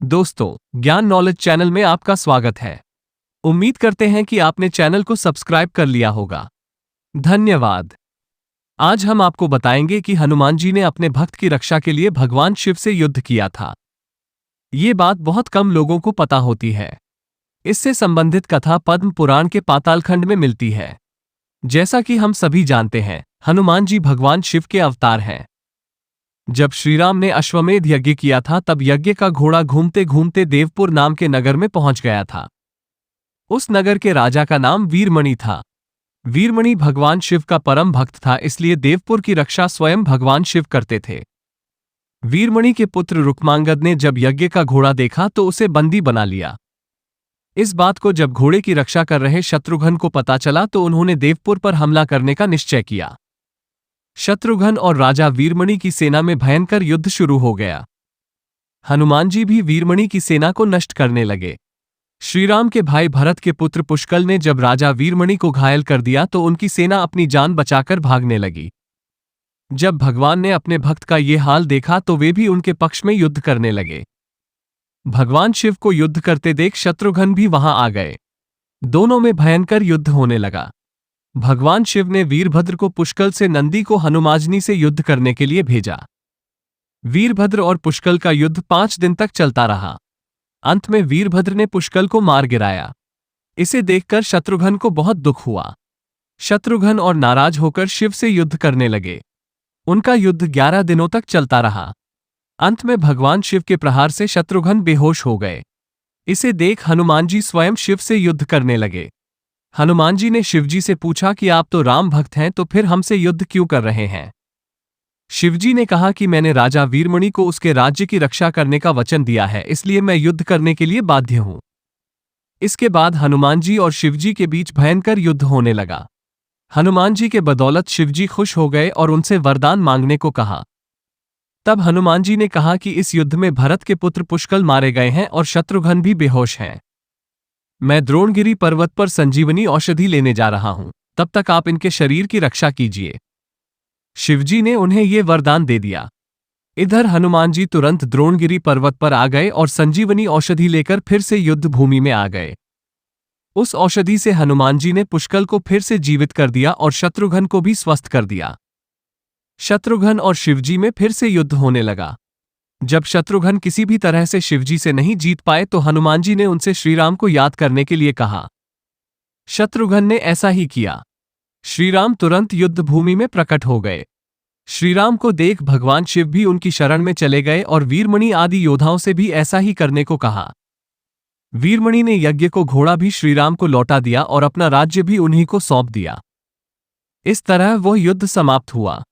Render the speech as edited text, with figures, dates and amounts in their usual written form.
दोस्तों, ज्ञान knowledge channel में आपका स्वागत है। उम्मीद करते हैं कि आपने चैनल को सब्सक्राइब कर लिया होगा। धन्यवाद। आज हम आपको बताएंगे कि हनुमान जी ने अपने भक्त की रक्षा के लिए भगवान शिव से युद्ध किया था। ये बात बहुत कम लोगों को पता होती है। इससे संबंधित कथा पद्म पुराण के पातालखंड में मिलती है। जैसा कि हम सभी जानते हैं, हनुमान जी भगवान शिव के अवतार हैं। जब श्रीराम ने अश्वमेध यज्ञ किया था, तब यज्ञ का घोड़ा घूमते घूमते देवपुर नाम के नगर में पहुंच गया था। उस नगर के राजा का नाम वीरमणि था। वीरमणि भगवान शिव का परम भक्त था, इसलिए देवपुर की रक्षा स्वयं भगवान शिव करते थे। वीरमणि के पुत्र रुक्मांगद ने जब यज्ञ का घोड़ा देखा तो उसे बंदी बना लिया। इस बात को जब घोड़े की रक्षा कर रहे शत्रुघ्न को पता चला तो उन्होंने देवपुर पर हमला करने का निश्चय किया। शत्रुघ्न और राजा वीरमणि की सेना में भयंकर युद्ध शुरू हो गया। हनुमान जी भी वीरमणि की सेना को नष्ट करने लगे। श्रीराम के भाई भरत के पुत्र पुष्कल ने जब राजा वीरमणि को घायल कर दिया तो उनकी सेना अपनी जान बचाकर भागने लगी। जब भगवान ने अपने भक्त का ये हाल देखा तो वे भी उनके पक्ष में युद्ध करने लगे। भगवान शिव को युद्ध करते देख शत्रुघ्न भी वहां आ गए। दोनों में भयंकर युद्ध होने लगा। भगवान शिव ने वीरभद्र को पुष्कल से नंदी को हनुमाजनी से युद्ध करने के लिए भेजा। वीरभद्र और पुष्कल का युद्ध 5 दिन तक चलता रहा। अंत में वीरभद्र ने पुष्कल को मार गिराया। इसे देखकर शत्रुघ्न को बहुत दुख हुआ। शत्रुघ्न और नाराज होकर शिव से युद्ध करने लगे। उनका युद्ध 11 दिनों तक चलता रहा। अंत में भगवान शिव के प्रहार से शत्रुघ्न बेहोश हो गए। इसे देख हनुमान जी स्वयं शिव से युद्ध करने लगे। हनुमान जी ने शिवजी से पूछा कि आप तो राम भक्त हैं, तो फिर हमसे युद्ध क्यों कर रहे हैं? शिवजी ने कहा कि मैंने राजा वीरमणि को उसके राज्य की रक्षा करने का वचन दिया है, इसलिए मैं युद्ध करने के लिए बाध्य हूं। इसके बाद हनुमान जी और शिवजी के बीच भयंकर युद्ध होने लगा। हनुमान जी के बदौलत शिवजी खुश हो गए और उनसे वरदान मांगने को कहा। तब हनुमान जी ने कहा कि इस युद्ध में भरत के पुत्र पुष्कल मारे गए हैं और शत्रुघ्न भी बेहोश हैं। मैं द्रोणगिरी पर्वत पर संजीवनी औषधि लेने जा रहा हूं, तब तक आप इनके शरीर की रक्षा कीजिए। शिवजी ने उन्हें यह वरदान दे दिया। इधर हनुमान जी तुरंत द्रोणगिरी पर्वत पर आ गए और संजीवनी औषधि लेकर फिर से युद्ध भूमि में आ गए। उस औषधि से हनुमान जी ने पुष्कल को फिर से जीवित कर दिया और शत्रुघ्न को भी स्वस्थ कर दिया। शत्रुघ्न और शिवजी में फिर से युद्ध होने लगा। जब शत्रुघ्न किसी भी तरह से शिवजी से नहीं जीत पाए तो हनुमान जी ने उनसे श्रीराम को याद करने के लिए कहा। शत्रुघ्न ने ऐसा ही किया। श्रीराम तुरंत युद्ध भूमि में प्रकट हो गए। श्रीराम को देख भगवान शिव भी उनकी शरण में चले गए और वीरमणि आदि योद्धाओं से भी ऐसा ही करने को कहा। वीरमणि ने यज्ञ को घोड़ा भी श्रीराम को लौटा दिया और अपना राज्य भी उन्हीं को सौंप दिया। इस तरह वह युद्ध समाप्त हुआ।